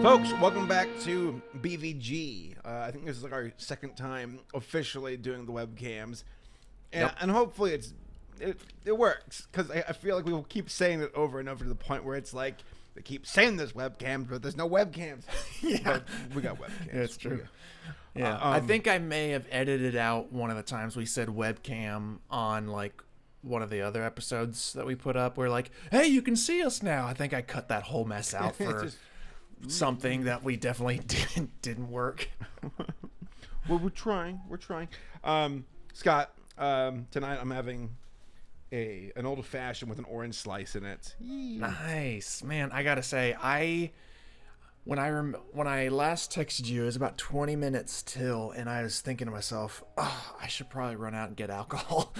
Folks, welcome back to BvG. I think this is like our second time officially doing the webcams, and hopefully it works, because I feel like we will keep saying it over and over to the point where it's like they keep saying there's webcams, but there's no webcams. Yeah, but we got webcams. That's true. Yeah, I think I may have edited out one of the times we said webcam on like one of the other episodes that we put up. We're like, hey, you can see us now. I think I cut that whole mess out for something that we definitely didn't work. Well, we're trying. Scott, tonight I'm having an old fashioned with an orange slice in it. Nice, man. I gotta say, when I last texted you, it was about 20 minutes till, and I was thinking to myself, oh, I should probably run out and get alcohol.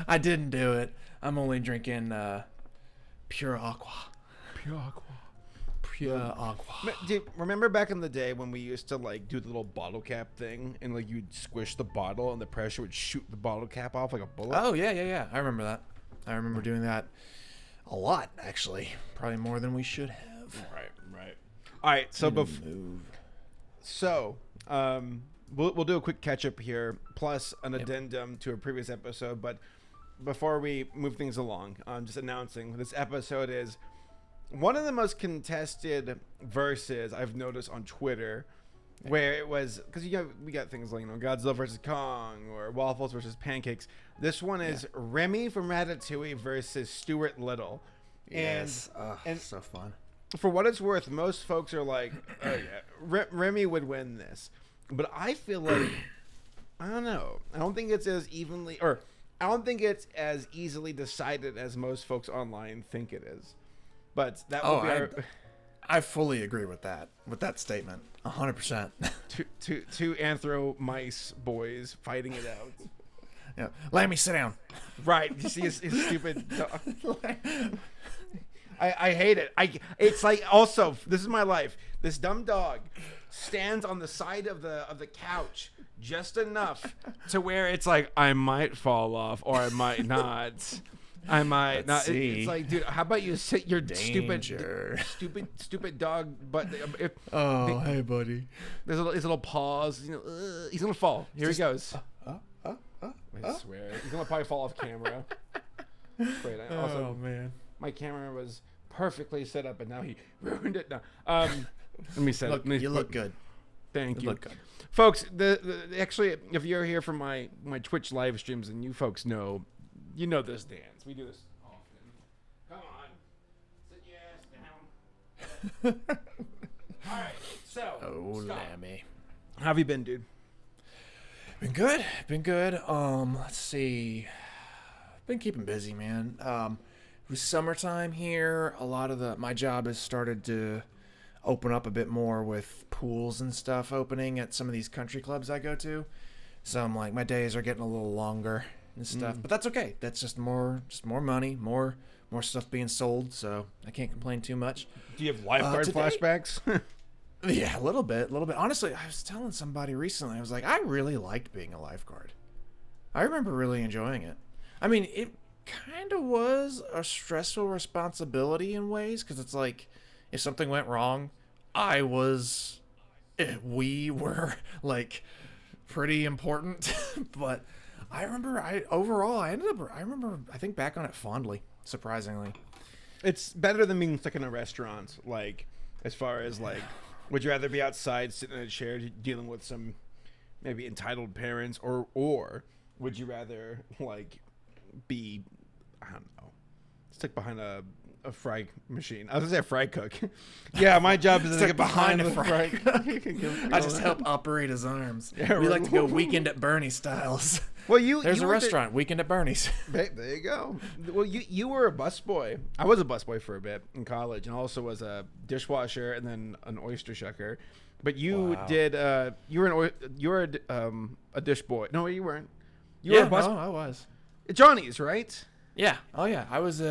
I didn't do it. I'm only drinking pure aqua. Pure aqua. Dude, remember back in the day when we used to like do the little bottle cap thing, and like you'd squish the bottle and the pressure would shoot the bottle cap off like a bullet? Oh yeah. I remember that. I remember doing that a lot, actually. Probably more than we should have. Right. All right, so we'll do a quick catch up here, plus an addendum to a previous episode. But before we move things along, I'm just announcing this episode is one of the most contested verses I've noticed on Twitter, where it was, because we got things like Godzilla versus Kong or waffles versus pancakes. This one is Remy from Ratatouille versus Stuart Little. Yes, and so fun. For what it's worth, most folks are like, oh yeah, Remy would win this. But I feel like, I don't know. I don't think it's as easily decided as most folks online think it is. But that would be I fully agree with that statement. 100%. Two anthro mice boys fighting it out. Yeah. Let me sit down. Right. You see his stupid dog. I hate it. It's like, also, this is my life. This dumb dog stands on the side of the couch just enough to where it's like, I might fall off or I might not. I might not. It's like, dude, how about you sit your stupid dog butt? Hey, buddy. There's his little paws. He's gonna fall. Here he goes. I swear, he's gonna probably fall off camera. Wait, man, my camera was perfectly set up, and now he ruined it. Now, let me set it. You look good. Thank you. Look good, folks. Actually, if you're here for my Twitch live streams, and you folks know. You know this dance. We do this often. Come on. Sit your ass down. All right. So, Scott, Lammy. How have you been, dude? Been good. Let's see. Been keeping busy, man. It was summertime here. A lot of my job has started to open up a bit more with pools and stuff opening at some of these country clubs I go to. So I'm like, my days are getting a little longer and stuff, but that's okay. That's just more money, more stuff being sold, so I can't complain too much. Do you have lifeguard flashbacks? Yeah, a little bit. Honestly, I was telling somebody recently, I was like, I really liked being a lifeguard. I remember really enjoying it. I mean, it kind of was a stressful responsibility in ways, because it's like, if something went wrong, we were like pretty important, but I remember I think back on it fondly, surprisingly. It's better than being stuck in a restaurant, like, as far as, like, would you rather be outside sitting in a chair dealing with some maybe entitled parents, or would you rather, like, be, I don't know, stuck behind a fry machine? I was gonna say a fry cook. Yeah, my job is to get behind the fry cook. I just help operate his arms. Yeah, we like to go Weekend at Bernie's styles. Well, there's a restaurant, Weekend at Bernie's. There you go. Well, you were a busboy. I was a busboy for a bit in college, and also was a dishwasher and then an oyster shucker. But you did. You were a dish boy. No, you weren't. You were a bus. No, I was. Johnny's, right? Yeah. Oh, yeah. I was.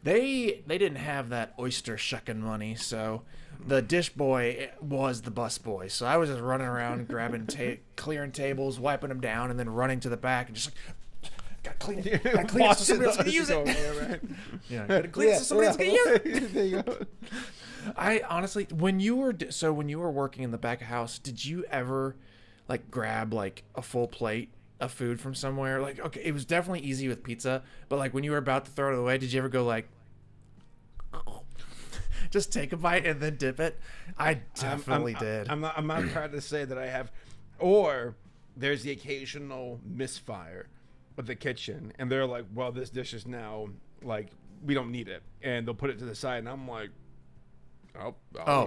They didn't have that oyster shucking money, so the dish boy was the bus boy. So I was just running around, grabbing, clearing tables, wiping them down, and then running to the back and just like, gotta clean it so somebody else can use it. Right? Yeah. Gotta clean it so somebody else can use it. There you go. I honestly, when you were working in the back of house, did you ever like grab like a full plate of food from somewhere? Like, okay, it was definitely easy with pizza, but like when you were about to throw it away, did you ever go like, just take a bite and then dip it? I definitely did. I'm not proud to say that I have, or there's the occasional misfire with the kitchen, and they're like, well, this dish is now like we don't need it, and they'll put it to the side, and I'm like, I'll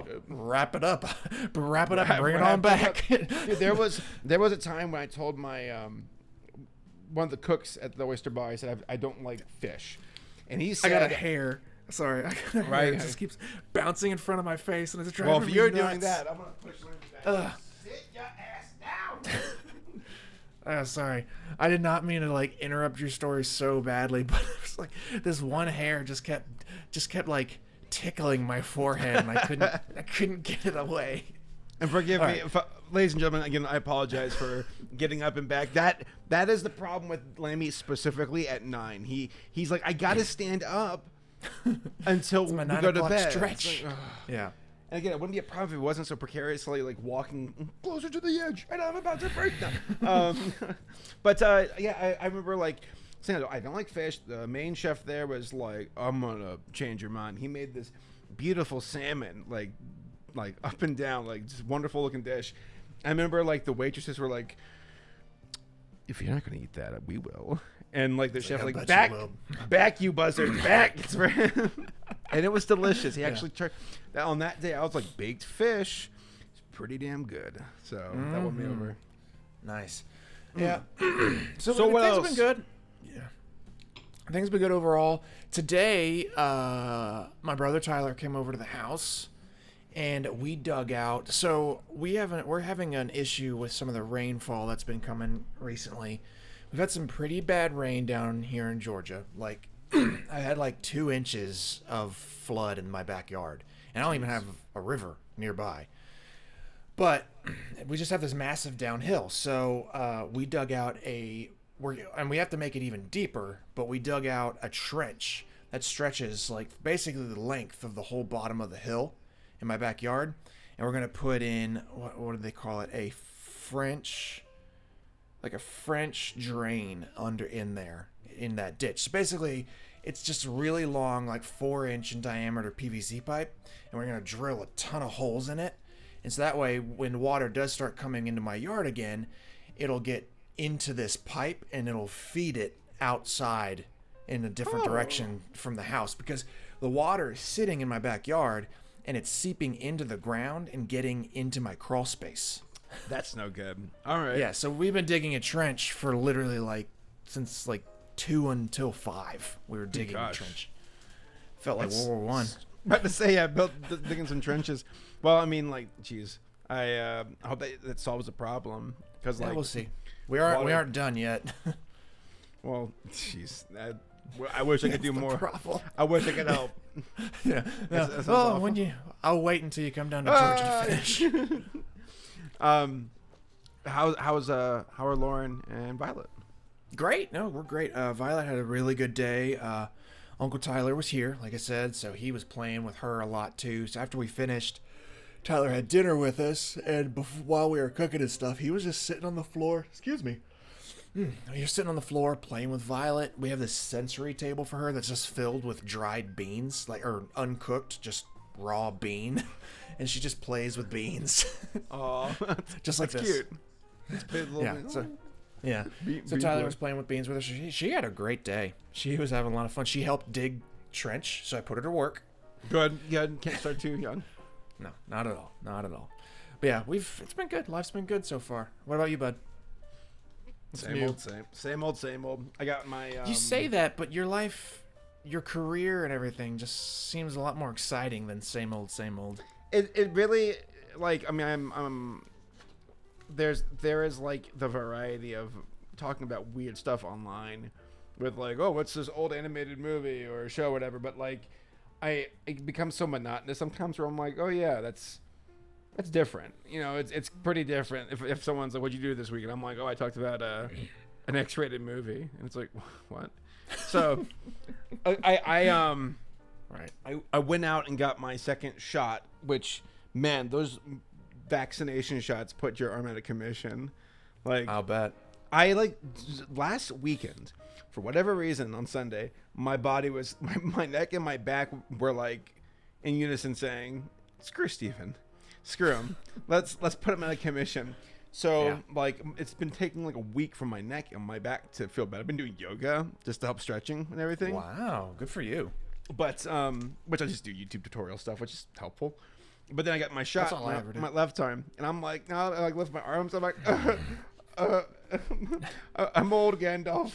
eat it. Wrap it up, and bring it on back. Dude, there was a time when I told my one of the cooks at the oyster bar, I said I don't like fish, and he said, I got a hair. Sorry, right. It just keeps bouncing in front of my face, and it's driving me nuts. Well, if you're doing that, I'm gonna push Lindsay back. Sit your ass down. Sorry, I did not mean to like interrupt your story so badly, but it was like this one hair just kept like tickling my forehead, and I couldn't get it away. And forgive me, ladies and gentlemen. Again, I apologize for getting up and back. That is the problem with Lemmy specifically at 9. He's like, I gotta stand up until we go to bed. Stretch. Like, yeah. And again, it wouldn't be a problem if it wasn't so precariously like walking closer to the edge, and I'm about to break them. But I remember like saying, I don't like fish. The main chef there was like, I'm gonna change your mind. He made this beautiful salmon, like up and down, like just wonderful looking dish. I remember like the waitresses were like, if you're not gonna eat that, we will. And like the chef like, back you buzzard, back. It's for him. And it was delicious. He actually tried on that day. I was like, baked fish. It's pretty damn good. So that won me over. Nice. Yeah. So what things else? have been good. Yeah. Things have been good overall. Today, my brother Tyler came over to the house, and we dug out. So we're having an issue with some of the rainfall that's been coming recently. We've had some pretty bad rain down here in Georgia. Like, I had like 2 inches of flood in my backyard, and I don't even have a river nearby. But we just have this massive downhill. So we dug out and we have to make it even deeper, but we dug out a trench that stretches like basically the length of the whole bottom of the hill in my backyard. And we're going to put in, what do they call it? A French drain in that ditch. So basically, it's just a really long, like 4-inch in diameter PVC pipe, and we're gonna drill a ton of holes in it. And so that way, when water does start coming into my yard again, it'll get into this pipe and it'll feed it outside in a different direction from the house, because the water is sitting in my backyard and it's seeping into the ground and getting into my crawl space. That's no good. All right. Yeah, so we've been digging a trench for literally like since like 2 until 5. We were digging a trench. Felt like World War One. About to say, I built digging some trenches. Well, I mean, like, geez, I hope that solves the problem, because like we'll see. We aren't done yet. Well, jeez, I wish I could do more. Problem. I wish I could help. Yeah. Well, I'll wait until you come down to Georgia to finish. How are Lauren and Violet? Great. No, we're great. Violet had a really good day. Uncle Tyler was here, like I said, so he was playing with her a lot too. So after we finished, Tyler had dinner with us, and while we were cooking and stuff, he was just sitting on the floor. Excuse me. You're sitting on the floor playing with Violet. We have this sensory table for her that's just filled with dried beans, or uncooked, just raw bean, and she just plays with beans. Oh, just like that's this. Cute. It's So Tyler was playing with beans with her. She had a great day. She was having a lot of fun. She helped dig trench, so I put her to work. Good. Can't start too young. No, not at all. But yeah, it's been good. Life's been good so far. What about you, bud? Same old. I got my. You say that, but your life, your career, and everything just seems a lot more exciting than same old. It really, like, I mean, I'm there is like the variety of talking about weird stuff online with like, oh, what's this old animated movie or show or whatever, but like it becomes so monotonous sometimes where I'm like, oh yeah, that's different, it's pretty different if someone's like, what'd you do this week, and I'm like, oh, I talked about an X-rated movie, and it's like, what? So I Right. I went out and got my second shot, which, man, those vaccination shots put your arm out of commission. Like, I'll bet. Last weekend, for whatever reason on Sunday, my body was, my neck and my back were like in unison saying, screw Steven. Screw him. Let's put him out of commission. So like it's been taking like a week for my neck and my back to feel better. I've been doing yoga just to help stretching and everything. Wow, good for you. But which I just do YouTube tutorial stuff, which is helpful. But then I got my shot my left arm, and I'm like, now I like lift my arms. I'm like, I'm old, Gandalf.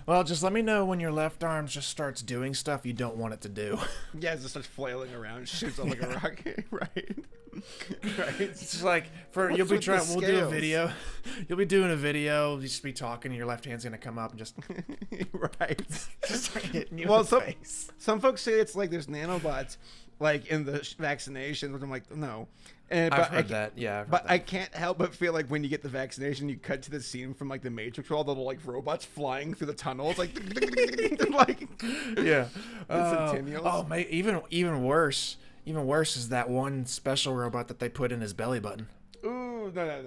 Well, just let me know when your left arm just starts doing stuff you don't want it to do. Yeah, it just starts flailing around, shoots up like a rocket, right? Right. It's just like we'll do a video. You'll be doing a video, you just be talking, and your left hand's gonna come up and just right. Just start hitting you Well, in the face. Some folks say it's like there's nanobots like in the vaccination, but I'm like, no. I've heard that. Yeah, I can't help but feel like when you get the vaccination, you cut to the scene from like the Matrix, where all the little like robots flying through the tunnels, like, like yeah. Centennials. Oh, mate, even worse. Even worse is that one special robot that they put in his belly button. Ooh, no.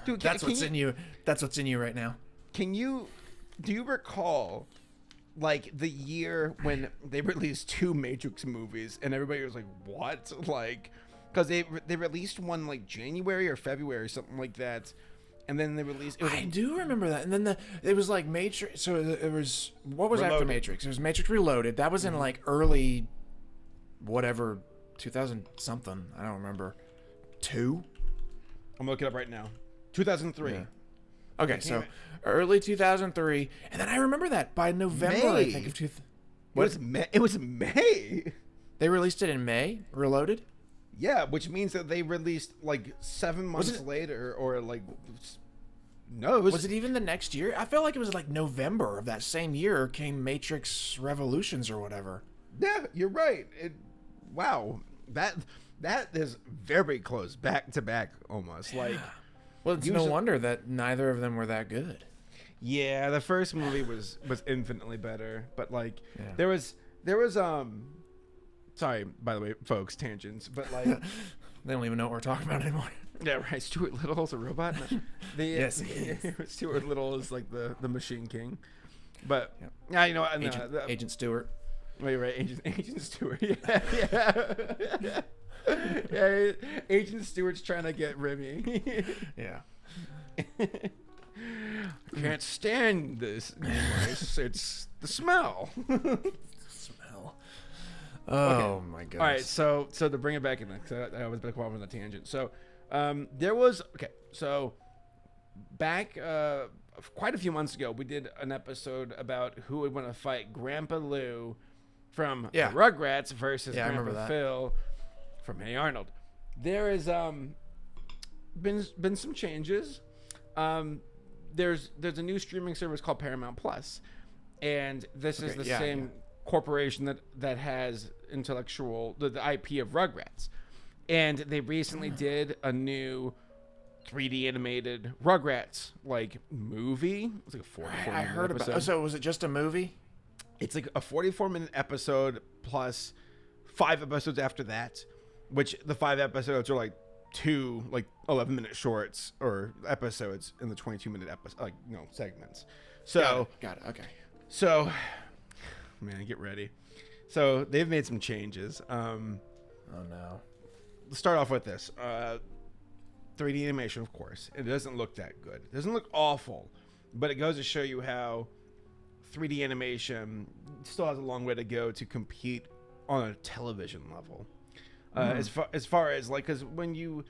Dude, that's what's in you. That's what's in you right now. Do you recall like the year when they released 2 Matrix movies and everybody was like, what? Like, because they released one like January or February, something like that. And then they released. I do remember that. And then it was like Matrix. So it was, what was Reloaded. After Matrix? It was Matrix Reloaded. That was in like early, whatever, 2000 something. I don't remember. 2? I'm looking it up right now. 2003. Yeah. Okay, so early 2003, and then I remember that by November, I think of It was May. They released it in May. Reloaded. Yeah, which means that they released like 7 months later, or like no, was it even the next year? I felt like it was like November of that same year came Matrix Revolutions or whatever. Yeah, you're right. Wow, that is very close, back to back, almost like. Well, it's no wonder that neither of them were that good. Yeah, the first movie was infinitely better, but like there was sorry, by the way, folks, tangents, but like they don't even know what we're talking about anymore. Yeah, right. Stuart Little's a robot. No, yes, he is. Stuart Little is like the Machine King, but yeah, you know what? Agent Stewart. Wait, right, Agent Stewart. Yeah. Yeah, Agent Stewart's trying to get Remy. Yeah. I can't stand this. It's the smell. Smell. Oh my goodness. All right, so to bring it back in, because I was a bit off on the tangent. So there was So back quite a few months ago, we did an episode about who would want to fight Grandpa Lou from the Rugrats versus Grandpa Phil from Hey Arnold. There has been some changes. There's a new streaming service called Paramount Plus, and this is the same corporation that has the IP of Rugrats, and they recently did a new 3D animated Rugrats like movie. It's like a 44 I heard episode. about. So was it just a movie? It's like a 44-minute episode plus 5 episodes after that, which the 5 episodes are like 2 like 11-minute shorts or episodes in the 22-minute segments. So got it. Okay. So, man, get ready. So they've made some changes. Oh no. Let's start off with this. 3D animation, of course. It doesn't look that good. It doesn't look awful, but it goes to show you how 3D animation still has a long way to go to compete on a television level. As far as like, because when you,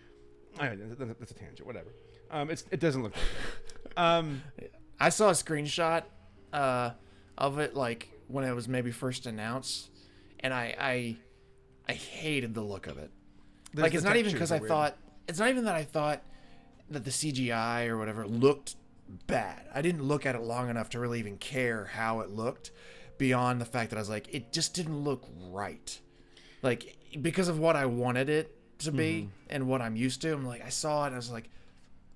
that's a tangent. Whatever. It doesn't look good. I saw a screenshot of it like when it was maybe first announced, and I hated the look of it. Like it's not even because I thought it's not even that I thought that the CGI or whatever looked bad. I didn't look at it long enough to really even care how it looked, beyond the fact that I was like, it just didn't look right. Like, because of what I wanted it to be and what I'm used to, I'm like, I saw it and I was like,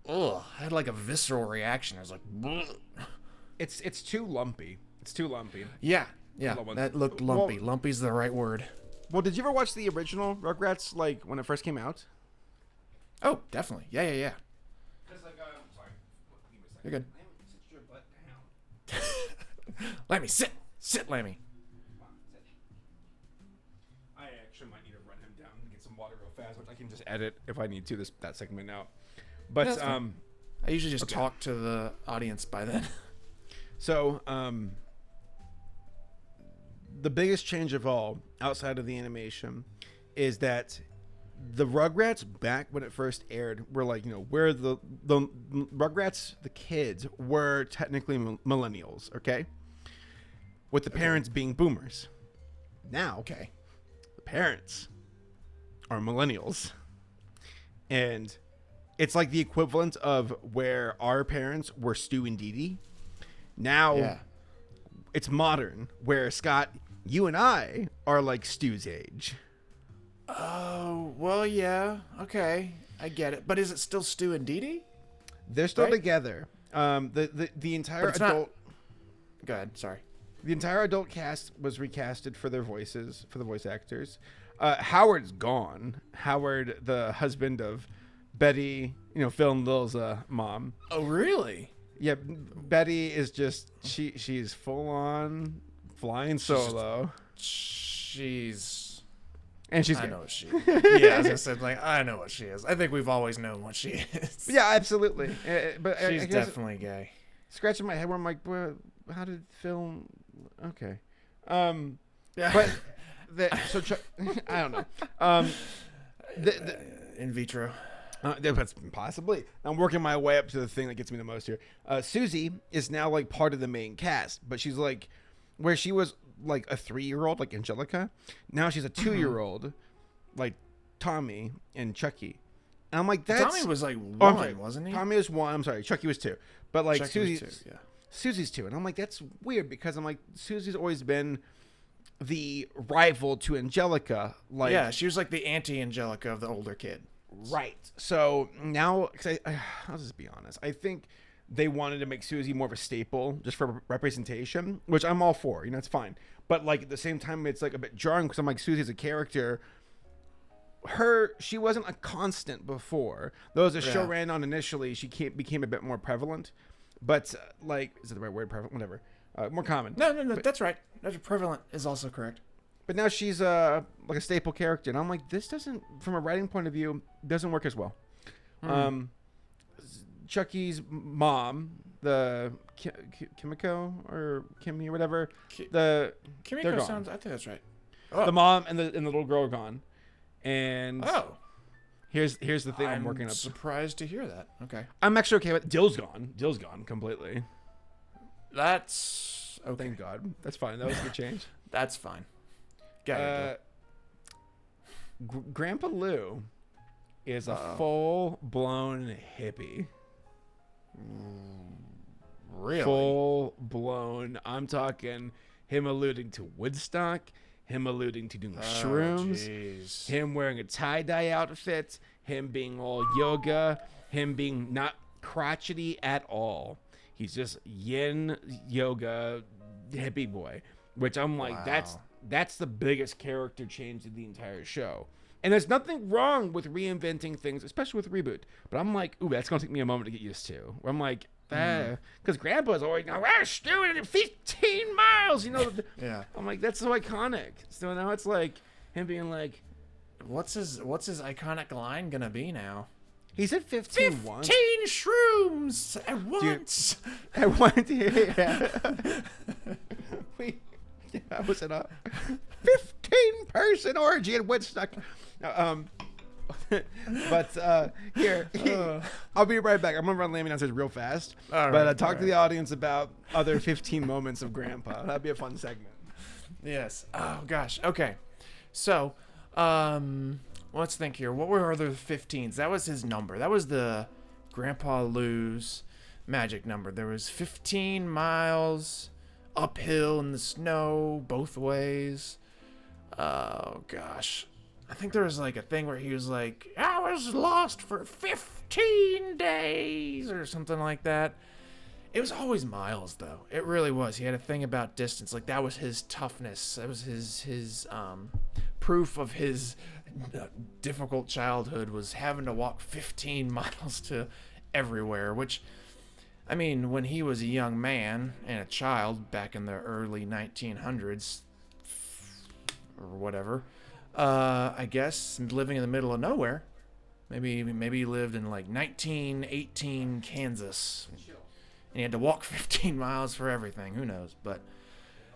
ugh. I had like a visceral reaction. I was like, bleh. It's too lumpy. It's too lumpy. Yeah. Yeah, Little ones. that looked lumpy. Well, Lumpy's the right word. well, did you ever watch the original Rugrats, like, when it first came out? Oh, definitely. Yeah. Just like, sorry. Give me a second. You're good. Sit your butt down. Lammy, sit. Sit, Lammy. Come on, sit. I actually might need to run him down and get some water real fast, which I can just edit if I need to, that segment out. But, That's fine. I usually just talk to the audience by then. So, the biggest change of all, outside of the animation, is that the Rugrats back when it first aired were like, where the Rugrats, the kids, were technically millennials, okay? With the parents being boomers. Now, the parents are millennials. And it's like the equivalent of where our parents were Stu and Dee Dee. Now, it's modern, where Scott, you and I are like Stu's age. Oh, well, yeah. Okay. I get it. But is it still Stu and Dee Dee? They're still together. The entire adult... Go ahead. Sorry. The entire adult cast was recasted for their voices, for the voice actors. Howard's gone. Howard, the husband of Betty, Phil and Lil's mom. Oh, really? Yeah, Betty is just she's full on flying solo. She's and she's I gay. know what she is. Yeah, as I said, I know what she is. I think we've always known what she is. Yeah, absolutely. But she's I guess definitely gay. Scratching my head where I'm like, well, how did Phil? Okay. Yeah. But I don't know. In vitro. That's possibly. I'm working my way up to the thing that gets me the most here. Susie is now like part of the main cast, but she's like, where she was like a 3-year-old, like Angelica. Now she's a 2-year-old, like Tommy and Chucky. And I'm like, that's Tommy was like 1, wasn't he? Tommy was 1. I'm sorry, Chucky was 2. But like Chucky Susie's was 2, yeah. Susie's 2, and I'm like, that's weird because I'm like, Susie's always been the rival to Angelica. Like, yeah, she was like the anti-Angelica of the older kid. Right. So now, I'll just be honest. I think they wanted to make Susie more of a staple just for representation, which I'm all for. It's fine. But like at the same time, it's like a bit jarring because I'm like, Susie's a character. She wasn't a constant before. Though as the show ran on initially, she became a bit more prevalent. But like, is it the right word? Prevalent? Whatever. More common. No, that's right. That's prevalent is also correct. But now she's like a staple character, and I'm like, this doesn't, from a writing point of view, doesn't work as well. Chucky's mom, the Kimiko or Kimmy or whatever, Kimiko sounds. I think that's right. The mom and the little girl are gone, and here's the thing I'm working up. Surprised to hear that. Okay, I'm actually okay with Dill's gone. Dill's gone completely. That's okay. Thank God. That's fine. That was a good change. That's fine. Grandpa Lou is a full-blown hippie. Really? Full-blown. I'm talking him alluding to Woodstock, him alluding to doing shrooms, him wearing a tie-dye outfit, him being all yoga, him being not crotchety at all. He's just yin yoga hippie boy, which I'm like, that's the biggest character change in the entire show. And there's nothing wrong with reinventing things, especially with Reboot. But I'm like, ooh, that's going to take me a moment to get used to. I'm like, because Grandpa's always, we're doing 15 miles, Yeah. I'm like, that's so iconic. So now it's like him being like, what's his iconic line going to be now? He said 15 once. 15 shrooms at once. Dude, at once, yeah. That was it up. 15-person orgy at Woodstock. But here, I'll be right back. I'm gonna run Lammy downstairs real fast. Talk to the audience about other 15 moments of Grandpa. That'd be a fun segment. Yes. Oh gosh. Okay. So, let's think here. What were other 15s? That was his number. That was the Grandpa Lou's magic number. There was 15 miles uphill in the snow both ways. Oh gosh. I think there was like a thing where he was like, I was lost for 15 days or something like that. It was always Miles, though. It really was. He had a thing about distance. Like, that was his toughness. That was his proof of his difficult childhood, was having to walk 15 miles to everywhere, which, I mean, when he was a young man and a child back in the early 1900s or whatever, I guess living in the middle of nowhere, maybe he lived in like 1918 Kansas, and he had to walk 15 miles for everything. Who knows? But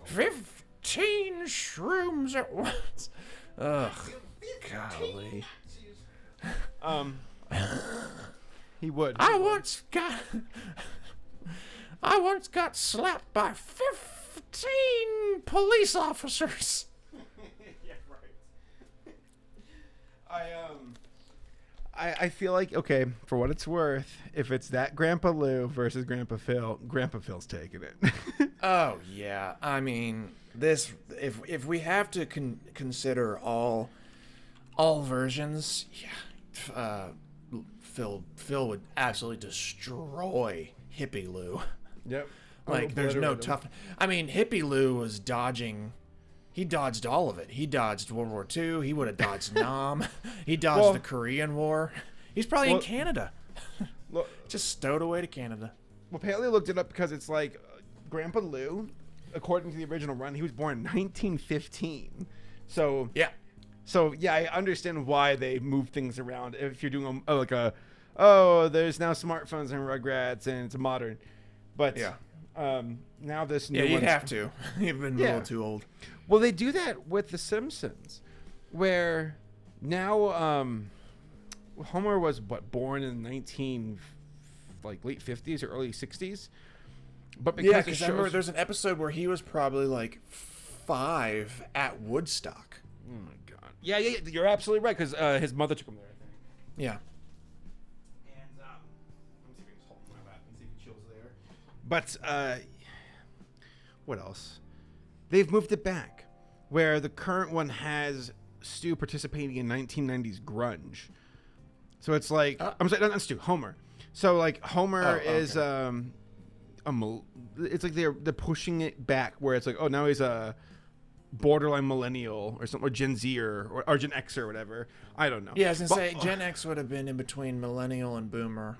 15 shrooms at once. Ugh, golly. He would. I once got slapped by 15 police officers. Yeah, right. I feel like, okay, for what it's worth, if it's that Grandpa Lou versus Grandpa Phil, Grandpa Phil's taking it. Oh yeah, I mean, this, if we have to consider all versions, yeah, Phil would absolutely destroy Hippie Lou. Yep. Like, there's no tough. I mean, Hippie Lou was dodging. He dodged all of it. He dodged World War II. He would have dodged Nam. He dodged the Korean War. He's probably in Canada. Just stowed away to Canada. Well, apparently I looked it up because it's like Grandpa Lou, according to the original run, he was born in 1915. So yeah. So yeah, I understand why they move things around. If you're doing there's now smartphones and Rugrats and it's modern, but yeah. Now this new you'd have to. You've been a little too old. Well, they do that with The Simpsons, where now Homer was born in late 50s or early 60s, but because I remember there's an episode where he was probably like 5 at Woodstock. Oh my god! Yeah, you're absolutely right because his mother took him there, I think. Yeah. And let me see if I can just hold my lap and see if he chills there. But what else? They've moved it back, where the current one has Stu participating in 1990s grunge. So it's like I'm sorry, not Stu, Homer. So like Homer is it's like they're pushing it back where it's like, oh, now he's a borderline millennial or something, or Gen Z or Gen X or whatever. I don't know. Yeah, I was gonna say Gen X would have been in between millennial and boomer.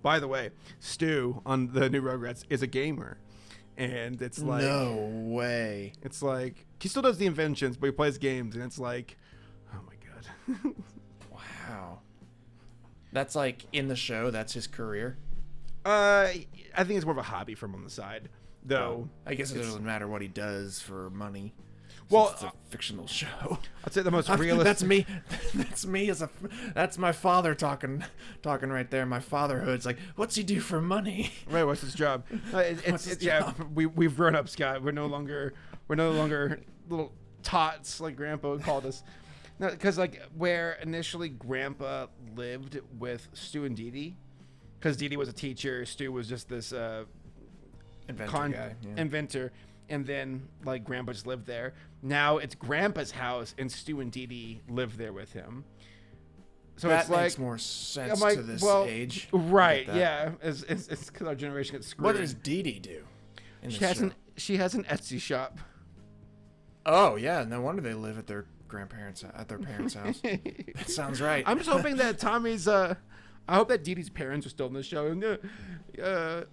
By the way, Stu on the new Rugrats is a gamer. And it's like, no way. It's like he still does the inventions, but he plays games, and it's like, oh my god. Wow. That's like in the show. That's his career. I think it's more of a hobby for him on the side, though. I guess it doesn't matter what he does for money. Well, it's a fictional show. I'd say the most realistic. That's me. That's my father talking right there. My fatherhood's like, what's he do for money? Right. What's his job? What's his job? We've grown up, Scott. We're no longer little tots like Grandpa called us. No, because like where initially Grandpa lived with Stu and Dee Dee, because Dee Dee was a teacher, Stu was just this inventor. And then, like, Grandpa just lived there. Now it's Grandpa's house, and Stu and Dee Dee live there with him. So that it's like, makes more sense like, to this age. Right? Yeah, it's because our generation gets screwed. What does Dee Dee do? She has an Etsy shop. Oh yeah, no wonder they live at their parents' house. That sounds right. I'm just hoping that Tommy's. I hope that Dee Dee's parents are still in the show.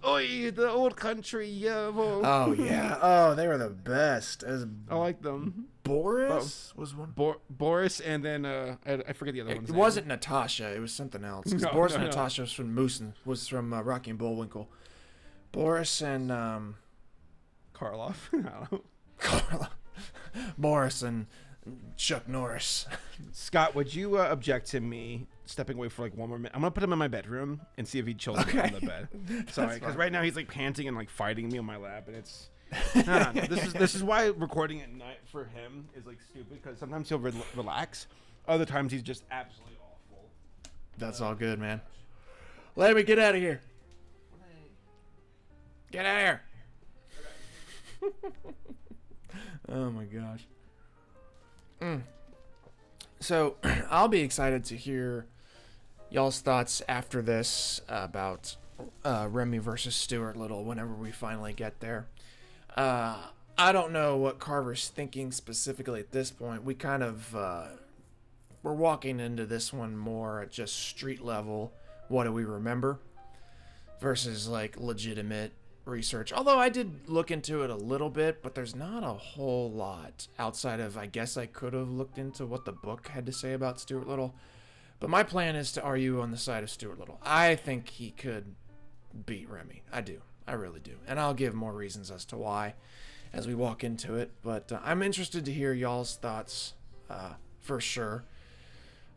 Oi, the old country. Oh yeah. Oh, they were the best. I like them. Boris was one. Boris, and then I forget the other one. It wasn't Natasha. It was something else. No, Boris and Natasha was from was from Rocky and Bullwinkle. Boris and Karloff. I don't know. Karloff. Boris and Chuck Norris. Scott, would you object to me stepping away for like one more minute? I'm gonna put him in my bedroom and see if he chills on the bed. Sorry, because right now he's like panting and like fighting me on my lap, and it's no. This is why recording at night for him is like stupid, because sometimes he'll relax, other times he's just absolutely awful. That's all good, man. Let me get out of here. Get out of here. Oh my gosh. So I'll be excited to hear y'all's thoughts after this about Remy versus Stuart Little whenever we finally get there. I don't know what Carver's thinking specifically at this point. We kind of we're walking into this one more at just street level. What do we remember? Versus like legitimate research. Although I did look into it a little bit, but there's not a whole lot outside of, I guess I could have looked into what the book had to say about Stuart Little. But my plan is to argue on the side of Stuart Little. I think he could beat Remy. I do. I really do. And I'll give more reasons as to why as we walk into it. But I'm interested to hear y'all's thoughts for sure.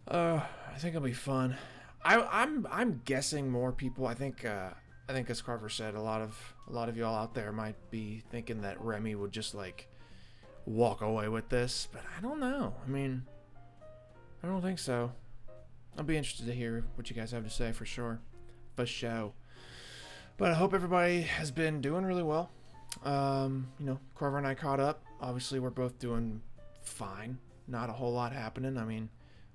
I think it'll be fun. I'm guessing more people. I think as Carver said, a lot of y'all out there might be thinking that Remy would just like walk away with this, but I don't know. I mean, I don't think so. I'll be interested to hear what you guys have to say for sure. For show. But I hope everybody has been doing really well. Carver and I caught up. Obviously, we're both doing fine. Not a whole lot happening. I mean,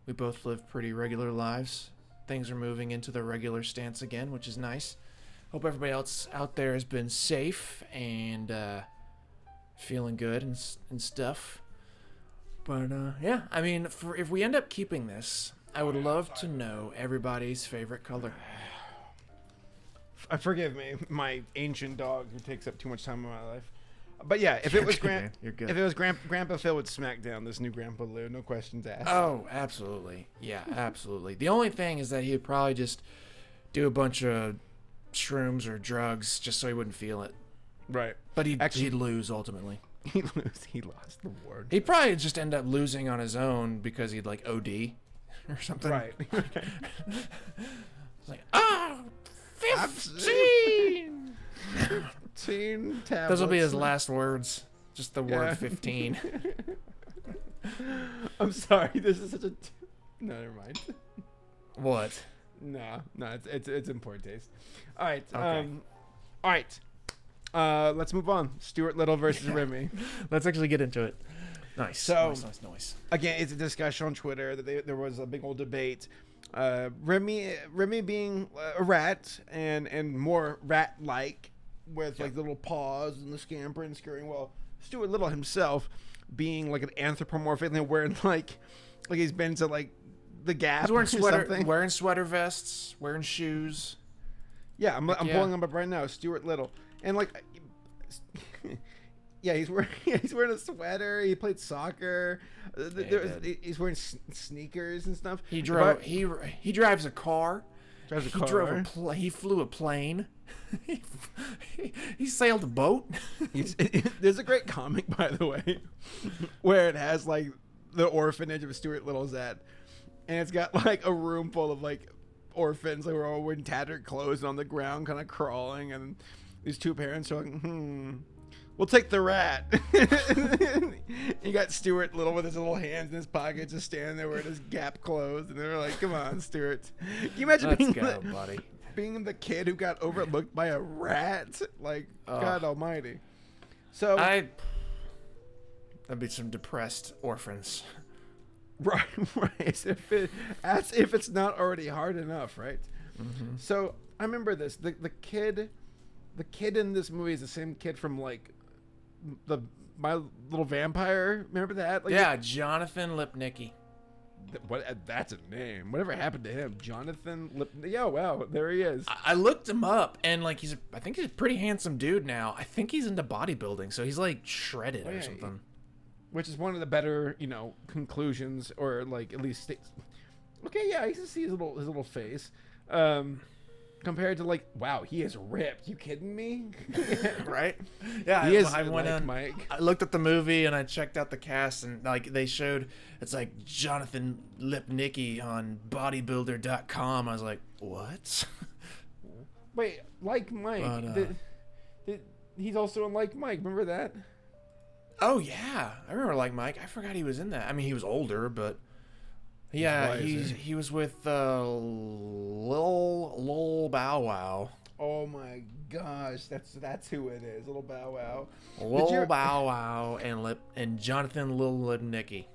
we both live pretty regular lives. Things are moving into the regular stance again, which is nice. Hope everybody else out there has been safe and feeling good and stuff. But yeah, I mean, if we end up keeping this, I would love to know everybody's favorite color. Forgive me, my ancient dog who takes up too much time in my life. But yeah, if it was Grandpa Phil would smack down this new Grandpa Lou, no questions asked. Oh, absolutely. Yeah, absolutely. The only thing is that he'd probably just do a bunch of shrooms or drugs just so he wouldn't feel it. Right. But he'd lose ultimately. He lost the war. He'd probably just end up losing on his own because he'd like OD or something. Right. It's like, 15! 15 tablets. Those will be his last words. Just the word 15. I'm sorry. This is such a... No, never mind. What? No, it's in poor taste. All right. Okay. All right. Let's move on. Stuart Little versus Remy. Let's actually get into it. Nice. So, nice. Again, it's a discussion on Twitter that there was a big old debate. Remy being a rat and more rat-like with like the little paws and the scamper and scurrying. Well, Stuart Little himself being like an anthropomorphic and wearing like he's been to like the Gap. He's wearing sweater vests, wearing shoes. Yeah, I'm pulling him up right now. Stuart Little, and like, yeah, he's wearing a sweater. He played soccer. He's wearing sneakers and stuff. He drives a car. He flew a plane. he sailed a boat. There's a great comic, by the way, where it has like the orphanage of Stuart Little's at, and it's got like a room full of like orphans that were all wearing tattered clothes on the ground, kind of crawling, and these two parents are like, we'll take the rat. You got Stuart Little with his little hands in his pockets, just standing there wearing his Gap clothes, and they're like, "Come on, Stuart." Can you imagine being the kid who got overlooked by a rat? Like, God Almighty. So that'd be some depressed orphans. Right. As if it's not already hard enough, right? Mm-hmm. So I remember this. The kid in this movie is the same kid from like My Little Vampire. Remember that? Like, yeah, Jonathan Lipnicki. That's a name. Whatever happened to him? Jonathan Lipnicki. Yeah, wow, there he is. I looked him up, and like I think he's a pretty handsome dude now. I think he's into bodybuilding, so he's like shredded or something. Which is one of the better, conclusions, or like at least okay, yeah, you can see his little face. Compared to like, wow, he is ripped. You kidding me? Right? Yeah, I went on. Mike. I looked at the movie and I checked out the cast, and like they showed it's like Jonathan Lipnicki on bodybuilder.com. I was like, what? Wait, Like Mike. He's also in Like Mike. Remember that? Oh yeah, I remember Like Mike. I forgot he was in that. I mean, he was older, but yeah, he was with Lil Bow Wow. Oh my gosh, that's who it is, Lil Bow Wow. Lil Bow Wow and Jonathan Lil Lipnicki.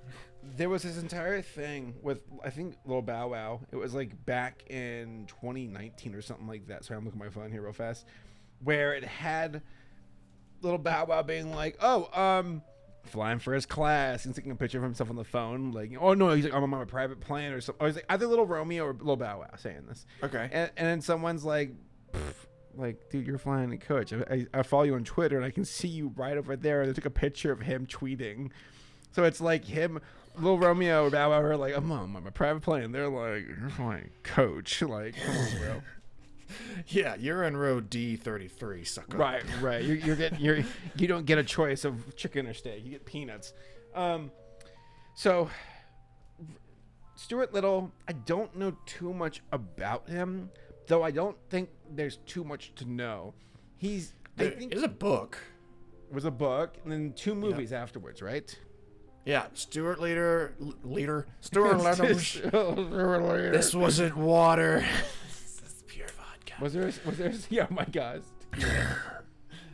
there was this entire thing with, I think, Lil Bow Wow. It was like back in 2019 or something like that. Sorry, I'm looking at my phone here real fast. Where it had Lil Bow Wow being like, flying first class, and taking a picture of himself on the phone. Like, oh no, he's like, I'm on my private plane or something. Or he's like, either Little Romeo or Lil Bow Wow saying this. Okay. And then someone's like, dude, you're flying a coach. I follow you on Twitter and I can see you right over there. And they took a picture of him tweeting. So it's like him, Lil Romeo or Bow Wow are like, I'm on my private plane. They're like, you're flying coach. Like, come on, bro. Yeah, you're in row D33, sucker. Right. You don't get a choice of chicken or steak. You get peanuts. So Stuart Little, I don't know too much about him, though I don't think there's too much to know. It's a book. It was a book, and then 2 movies afterwards, right? Yeah, Stuart Little. This wasn't water. This is pure vodka. Was there? Yeah, oh my God.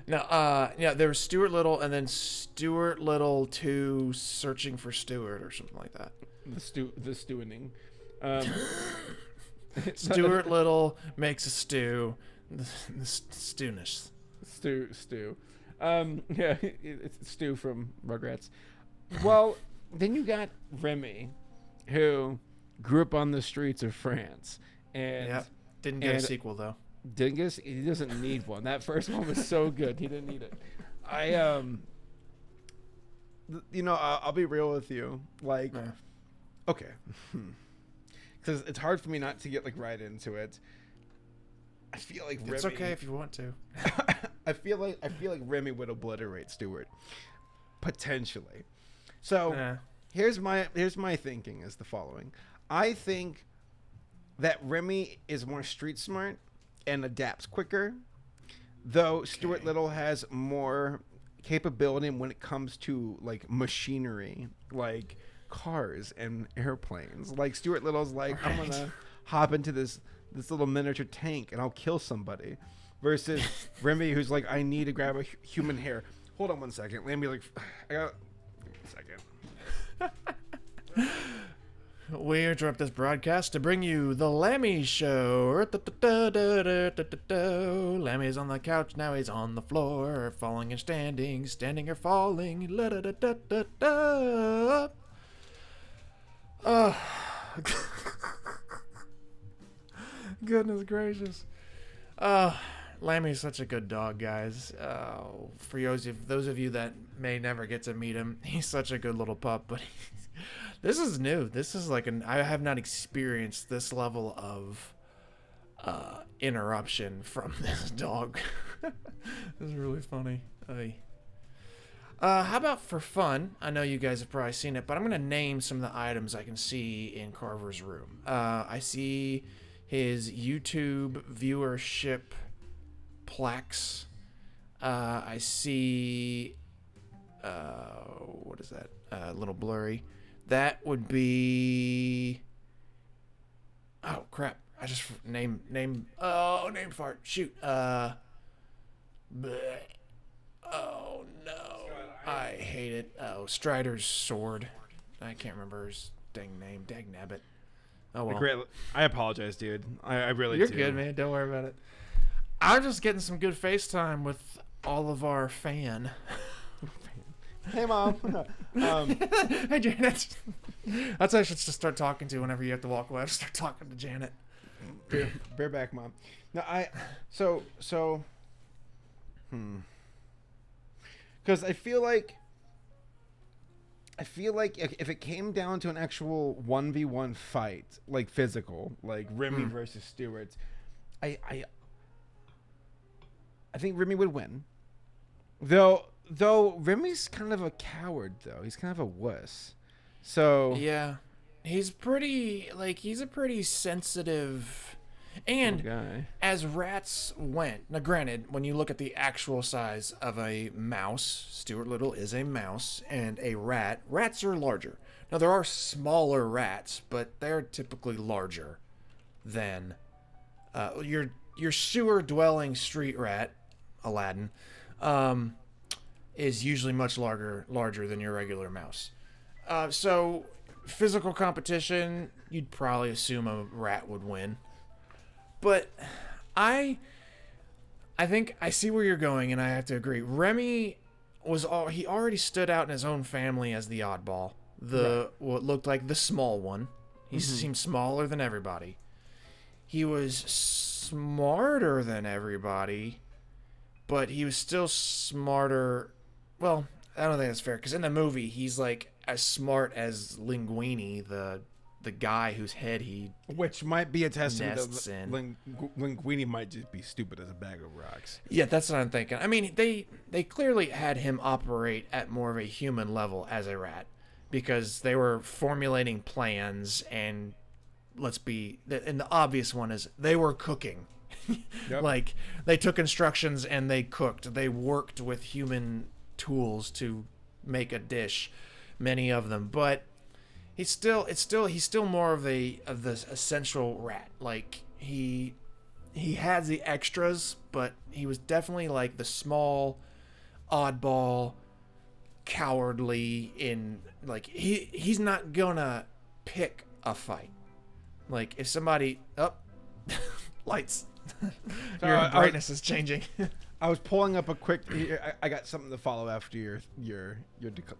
No, there was Stuart Little, and then Stuart Little 2 Searching for Stuart or something like that. The stewing. Stuart Little makes a stew. The stewness. Stew. Yeah, it's Stu from Rugrats. Well, then you got Remy, who grew up on the streets of France, and didn't get a sequel though. He doesn't need one. That first one was so good, he didn't need it. I'll be real with you. Like, okay, because it's hard for me not to get like right into it. I feel like it's okay if you want to. I feel like Remy would obliterate Stuart, potentially. So here's my thinking is the following. I think that Remy is more street smart and adapts quicker, though Stuart Little has more capability when it comes to like machinery, like cars and airplanes. Like Stuart Little's like, I'm gonna hop into this little miniature tank and I'll kill somebody, versus Remy, who's like, I need to grab a human hair. Hold on one second. Let me like, I got a second. We interrupt this broadcast to bring you the Lemmy Show. Lemmy's on the couch, now he's on the floor, falling and standing, standing or falling. Goodness gracious. Lammy's such a good dog, guys. For those of you that may never get to meet him, he's such a good little pup, but this is new. This is like I have not experienced this level of interruption from this dog. This is really funny. How about for fun? I know you guys have probably seen it, but I'm going to name some of the items I can see in Carver's room. I see his YouTube viewership plaques. I see, what is that? A little blurry. That would be, oh crap. I just name fart. Shoot. Oh no. I hate it. Oh, Strider's sword. I can't remember his dang name. Dag nabbit. Oh well. I apologize, dude. I really You're do. good, man. Don't worry about it. I'm just getting some good FaceTime with all of our fan. Hey, Mom. Hey, Janet. That's what I should just start talking to whenever you have to walk away. I just start talking to Janet. Bear back, Mom. No, because I feel like if it came down to an actual 1v1 fight, like physical, like Remy versus Stuart, I think Remy would win. Though Remy's kind of a coward, though. He's kind of a wuss. So yeah, he's a pretty sensitive. And guy. As rats went, now granted, when you look at the actual size of a mouse, Stuart Little is a mouse, and a rats are larger. Now there are smaller rats, but they're typically larger than your sewer-dwelling street rat, Aladdin, is usually much larger than your regular mouse. So physical competition, you'd probably assume a rat would win. But I think I see where you're going, and I have to agree. Remy he already stood out in his own family as the oddball, what looked like the small one. He seemed smaller than everybody. He was smarter than everybody, but he was still smarter. Well, I don't think that's fair, because in the movie he's like as smart as Linguine, the guy whose head he which might be a testament nests that in. Linguine might just be stupid as a bag of rocks. Yeah, that's what I'm thinking. I mean, they clearly had him operate at more of a human level as a rat, because they were formulating plans, and the obvious one is they were cooking. Yep. Like, they took instructions and they cooked. They worked with human tools to make a dish, many of them, but he's still more of the essential rat. Like, he has the extras, but he was definitely like the small oddball, cowardly in, like, he's not gonna pick a fight. Like, if somebody lights your brightness is changing. I was pulling up a quick. I got something to follow after your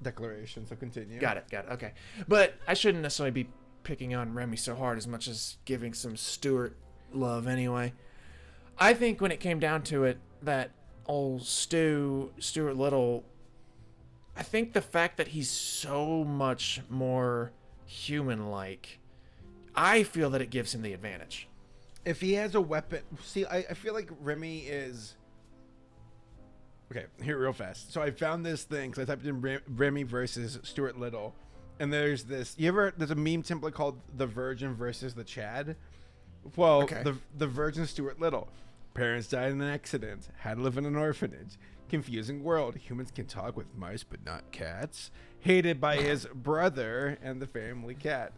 declaration, so continue. Got it. Okay, but I shouldn't necessarily be picking on Remy so hard as much as giving some Stuart love anyway. I think when it came down to it, that old Stuart Little, I think the fact that he's so much more human-like, I feel that it gives him the advantage. If he has a weapon, see, I feel like Remy is. Okay, here real fast. So I found this thing because I typed in Remy versus Stuart Little, and there's this. There's a meme template called "The Virgin versus the Chad." Well, Okay. the Virgin Stuart Little, parents died in an accident, had to live in an orphanage, confusing world. Humans can talk with mice but not cats. Hated by his brother and the family cat.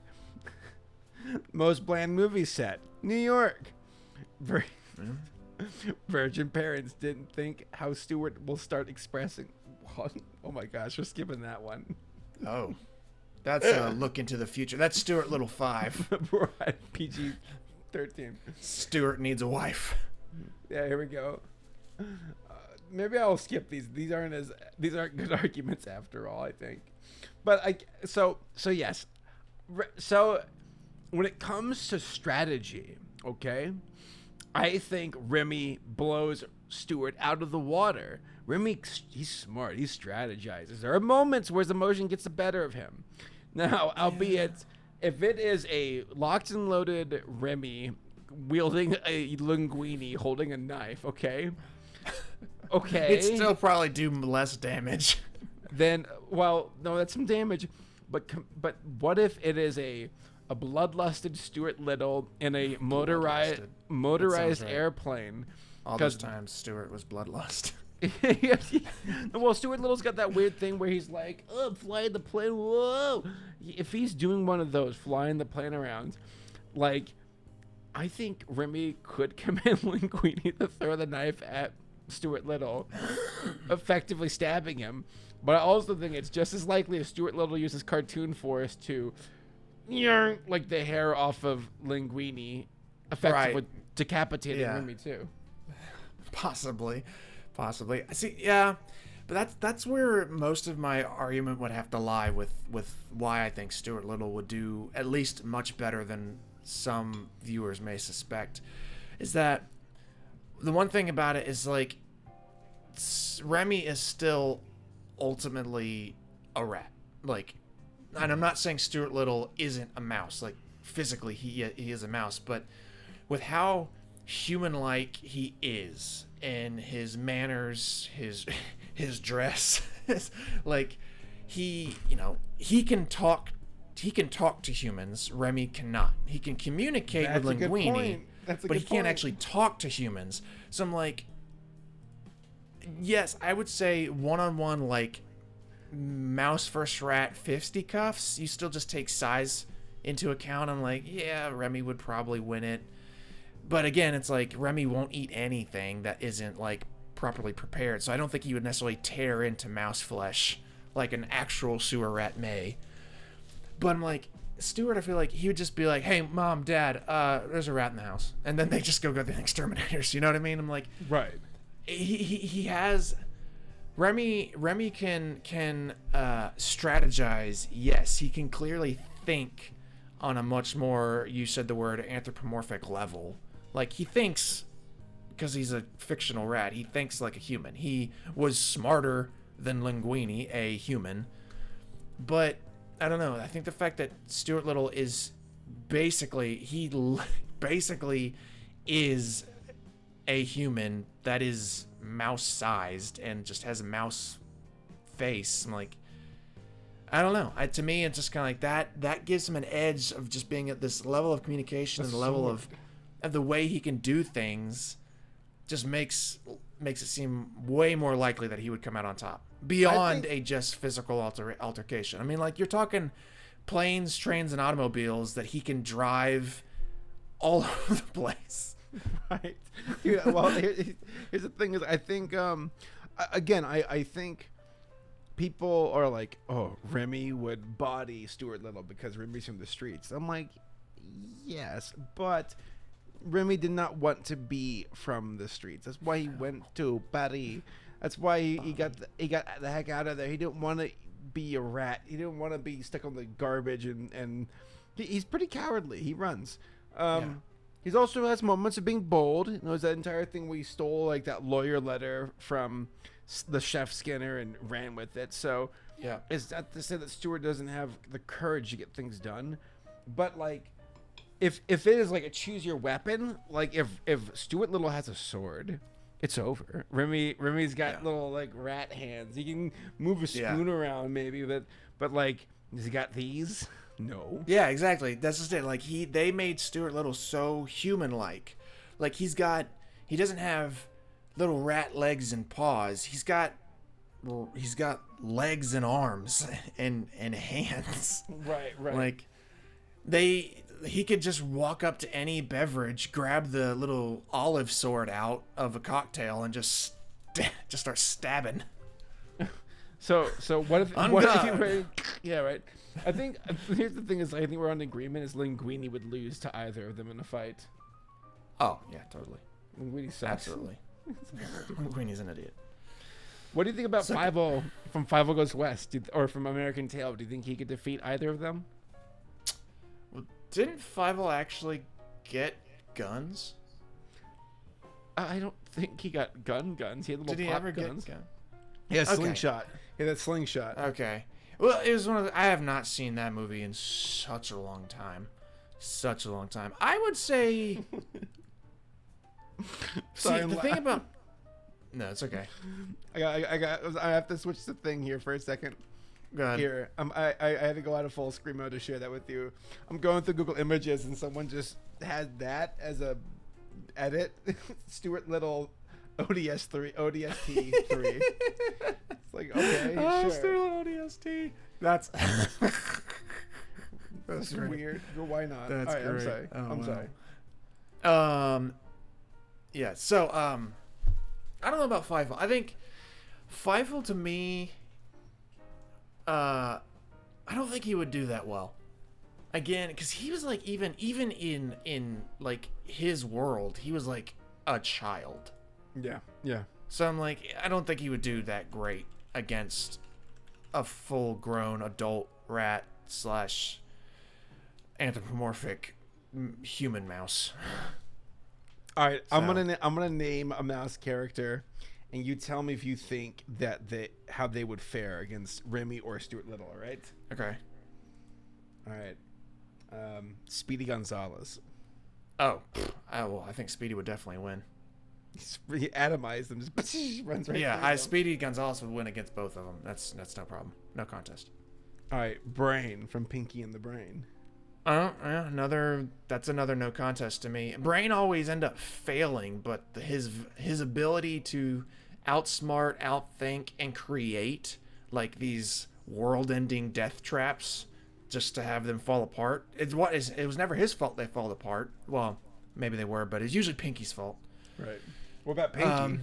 Most bland movie set, New York. Virgin parents didn't think how Stuart will start expressing. Oh my gosh, we're skipping that one. Oh, that's a look into the future. That's Stuart Little 5. Right, PG-13. Stuart needs a wife. Yeah, here we go. Maybe I'll skip these. These aren't good arguments after all, I think. But so yes. So when it comes to strategy, okay, I think Remy blows Stuart out of the water. Remy, he's smart. He strategizes. There are moments where his emotion gets the better of him. Now, albeit, if it is a locked and loaded Remy wielding a Linguine holding a knife, okay? It'd still probably do less damage. Then, well, no, that's some damage. But what if it is a bloodlusted Stuart Little in a motorized right. airplane? All those times Stuart was bloodlust. Well, Stuart Little's got that weird thing where he's like, oh, flying the plane, whoa. If he's doing one of those, flying the plane around, like, I think Remy could command Linguine to throw the knife at Stuart Little, effectively stabbing him. But I also think it's just as likely if Stuart Little uses cartoon force to like the hair off of Linguine, effectively decapitating Remy too. Possibly. See, yeah, but that's where most of my argument would have to lie with why I think Stuart Little would do at least much better than some viewers may suspect, is that the one thing about it is, like, Remy is still ultimately a rat. Like, and I'm not saying Stuart Little isn't a mouse. Like, physically he is a mouse, but with how human-like he is and his manners, his dress, like, he can talk to humans. Remy cannot. He can communicate with Linguine, but he can't actually talk to humans. So I'm like, yes, I would say one-on-one, like, mouse versus rat fisticuffs. You still just take size into account. I'm like, yeah, Remy would probably win it. But again, it's like Remy won't eat anything that isn't, like, properly prepared. So I don't think he would necessarily tear into mouse flesh like an actual sewer rat may. But I'm like, Stuart, I feel like he would just be like, hey, Mom, Dad, there's a rat in the house. And then they just go get the exterminators. You know what I mean? I'm like, Right. He has... Remy can strategize. Yes, he can clearly think on a much more, you said the word, anthropomorphic level. Like, he thinks, because he's a fictional rat, he thinks like a human. He was smarter than Linguine, a human. But, I don't know, I think the fact that Stuart Little is basically is a human that is mouse-sized and just has a mouse face. I'm like, I don't know. To me, it's just kind of like that gives him an edge of just being at this level of communication and the level of the way he can do things. Just makes it seem way more likely that he would come out on top beyond a just physical altercation. I mean, like, you're talking planes, trains, and automobiles that he can drive all over the place. Right. Yeah, well, here's the thing: is I think, again, I think people are like, oh, Remy would body Stuart Little because Remy's from the streets. I'm like, yes, but Remy did not want to be from the streets. That's why he went to Paris. That's why he got the heck out of there. He didn't want to be a rat. He didn't want to be stuck on the garbage, and he's pretty cowardly. He runs. He also has moments of being bold. You know, there's that entire thing where he stole like that lawyer letter from the chef Skinner and ran with it. So yeah, it's not to say that Stuart doesn't have the courage to get things done, but like if it is like a choose your weapon, like if Stuart Little has a sword, it's over. Remy's got little like rat hands. He can move a spoon around maybe, but like, has he got these? No. Yeah, exactly. That's just it. Like, they made Stuart Little so human-like. Like, he doesn't have little rat legs and paws. He's got legs and arms and hands. Right. Like, he could just walk up to any beverage, grab the little olive sword out of a cocktail, and just start stabbing. So what if yeah, right. I think here's the thing: is I think we're on agreement. Is Linguine would lose to either of them in a fight. Oh yeah, totally. Linguine sucks. Absolutely. Linguine's an idiot. What do you think about 5-0 from 5-0 Goes West, or from American Tail? Do you think he could defeat either of them? Well, didn't 5-0 actually get guns? I don't think he got guns. He had little Did he pop ever guns. get guns? Yeah, slingshot. Yeah, that slingshot. Okay. Well, it was I have not seen that movie in such a long time. I would say. Sorry, see, the thing about. No, it's okay. I have to switch the thing here for a second. Go ahead. Here, I had to go out of full screen mode to share that with you. I'm going through Google Images and someone just had that as a edit. Stuart Little ODST 3. It's like, okay, sure. Stuart ODST. That's weird. Why not? That's all right, great. I'm sorry. I'm sorry. Yeah. So I don't know about Fievel. I think Fievel, to me, I don't think he would do that well. Again, because he was like even in like his world, he was like a child. Yeah. So I'm like, I don't think he would do that great against a full-grown adult rat / anthropomorphic human mouse. All right, so. I'm gonna name a mouse character, and you tell me if you think that how they would fare against Remy or Stuart Little. All right. Okay. All right. Speedy Gonzalez. Oh, well, I think Speedy would definitely win. He atomized them, just runs right. Yeah, Speedy Gonzalez would win against both of them. That's no problem, no contest. All right, Brain from Pinky and the Brain. That's another no contest to me. Brain always end up failing, but his ability to outsmart, outthink, and create like these world-ending death traps just to have them fall apart. It was never his fault they fall apart. Well, maybe they were, but it's usually Pinky's fault. Right. What about Pinky?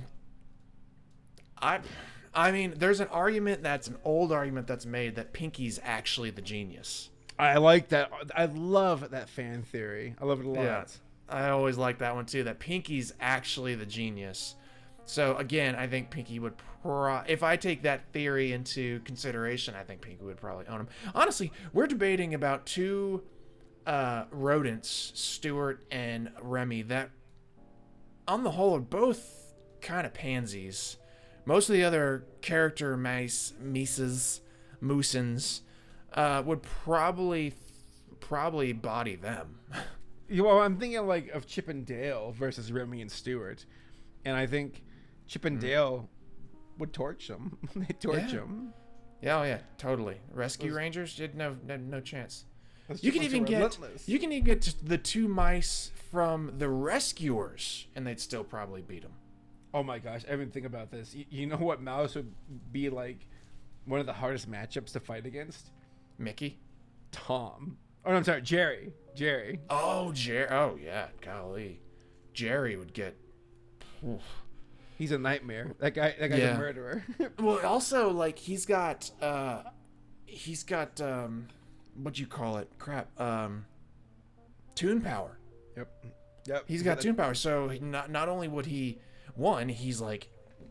I mean, there's an old argument that's made that Pinky's actually the genius. I like that. I love that fan theory. I love it a lot. Yeah, I always like that one too. That Pinky's actually the genius. So again, I think Pinky would if I take that theory into consideration, I think Pinky would probably own him. Honestly, we're debating about two rodents, Stuart and Remy, that on the whole are both kind of pansies. Most of the other character moosins would probably body them. Well, I'm thinking like of Chip and Dale versus Remy and Stuart, and I think Chip and Dale would torch them. They torch them. Yeah, oh yeah, totally. Rescue Rangers did no chance. Those You can chipmunks even are get relentless. the two mice from the rescuers, and they'd still probably beat them. Oh my gosh, I didn't even think about this. You know what mouse would be like one of the hardest matchups to fight against? Mickey. Tom. Oh, no, I'm sorry, Jerry. Jerry. Oh, Jerry. Oh yeah, golly, Jerry would get. Oof. He's a nightmare. That guy's a murderer. Well, also like he's got what you call it? Crap. Tune power. Yep. He's got tune power. So not only would he, he's like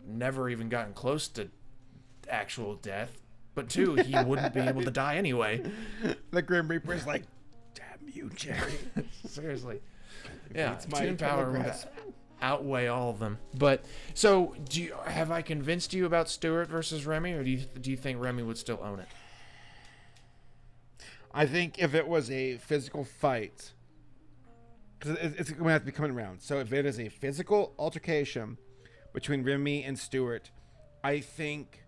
never even gotten close to actual death, but two, he wouldn't be able to die anyway. The Grim Reaper's like, damn you, Jerry. Seriously. Yeah, It's my tune power would grasp. outweigh all of them. But so, have I convinced you about Stuart versus Remy, or do you think Remy would still own it? I think if it was a physical fight, because it's going to have to be coming around. So if it is a physical altercation between Remy and Stuart, I think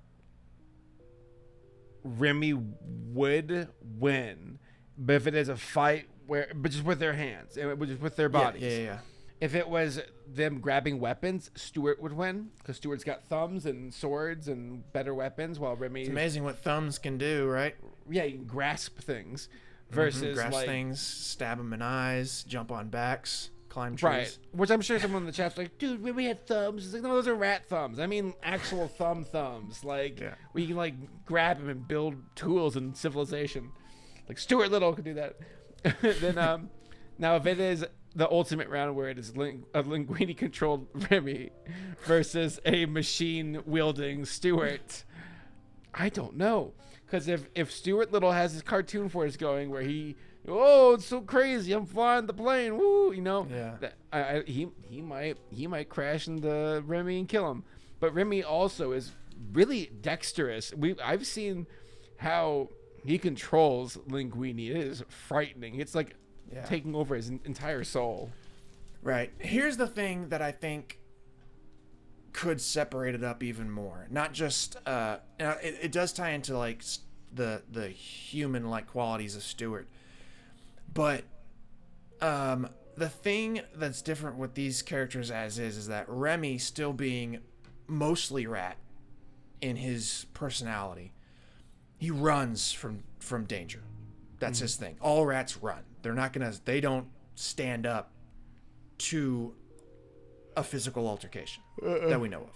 Remy would win. But if it is a fight but just with their hands, just with their bodies. Yeah. If it was them grabbing weapons, Stuart would win because Stuart's got thumbs and swords and better weapons, while Remy. It's amazing what thumbs can do, right? Yeah, you can grasp things versus grasp like things, stab them in eyes, jump on backs, climb trees. right. Which I'm sure someone in the chat's like, dude, Remy had thumbs. It's like, no, those are rat thumbs. I mean, actual thumbs, like where you can like grab them and build tools in Civilization. Like Stuart Little could do that. Then now if it is the ultimate round where it is a Linguine controlled Remy versus a machine wielding Stuart, I don't know, because if Stuart Little has his cartoon force going where it's so crazy, I'm flying the plane, woo, he might crash into Remy and kill him. But Remy also is really dexterous. I've seen how he controls Linguine. It is frightening. It's like taking over his entire soul. Right. Here's the thing that I think could separate it up even more. Not just it does tie into like the human like qualities of Stuart, but the thing that's different with these characters is that Remy, still being mostly rat in his personality, he runs from danger. That's his thing. All rats run. They don't stand up to a physical altercation that we know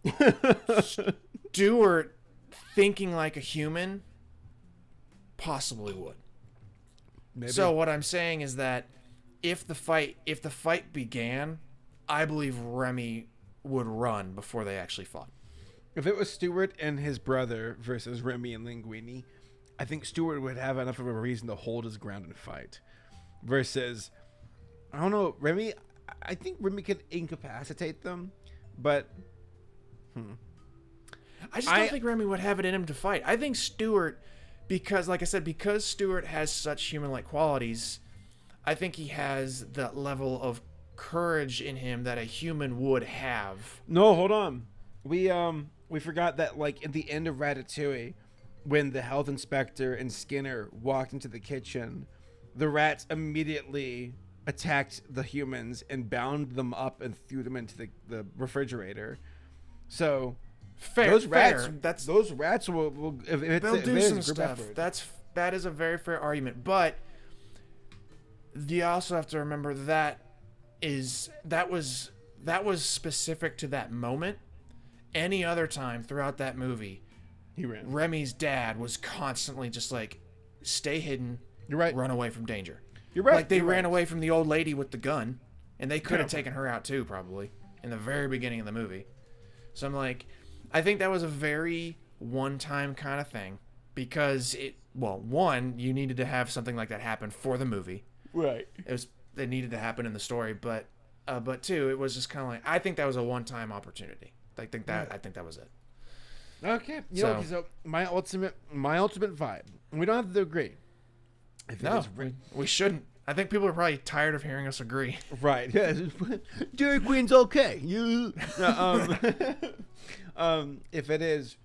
of. Stuart, thinking like a human, possibly would. Maybe. So what I'm saying is that if the fight began, I believe Remy would run before they actually fought. If it was Stuart and his brother versus Remy and Linguine, I think Stuart would have enough of a reason to hold his ground and fight. Versus, I don't know, Remy. I think Remy could incapacitate them, but I just don't think Remy would have it in him to fight. I think Stuart, because like I said, because Stuart has such human-like qualities, I think he has that level of courage in him that a human would have. No, hold on. We forgot that, like, at the end of Ratatouille, when the health inspector and Skinner walked into the kitchen, the rats immediately attacked the humans and bound them up and threw them into the refrigerator. So those rats will if they'll do it's some a group stuff. effort. That is a very fair argument, but you also have to remember that was specific to that moment. Any other time throughout that movie, He ran. Remy's dad was constantly just like stay hidden, You're right. run away from danger. You're right. Like they You're ran right. away from the old lady with the gun, and they could have taken her out too, probably, in the very beginning of the movie. So I'm like, I think that was a very one-time kind of thing because one, you needed to have something like that happen for the movie. Right. It needed to happen in the story, but two, it was just kind of like, I think that was a one-time opportunity. I think that was it. Okay. So my ultimate vibe. We don't have to agree. We shouldn't. I think people are probably tired of hearing us agree. Right. Yeah. Dairy Queen's okay. If it is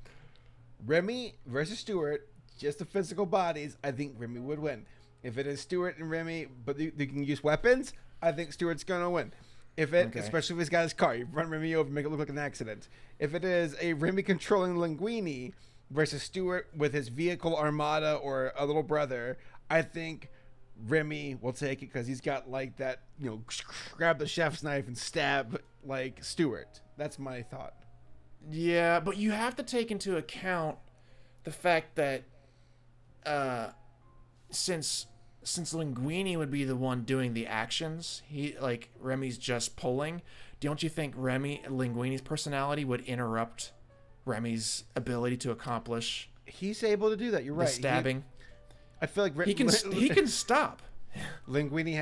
Remy versus Stuart, just the physical bodies, I think Remy would win. If it is Stuart and Remy, but they can use weapons, I think Stuart's gonna win. Especially if he's got his car, you run Remy over, make it look like an accident. If it is a Remy controlling Linguine versus Stuart with his vehicle armada or a little brother, I think Remy will take it because he's got like that, grab the chef's knife and stab like Stuart. That's my thought. Yeah, but you have to take into account the fact that since Linguine would be the one doing the actions, Remy's just pulling. Don't you think Linguine's personality would interrupt Remy's ability to accomplish? He's able to do that. You're right. Stabbing. I feel like he can stop. Linguine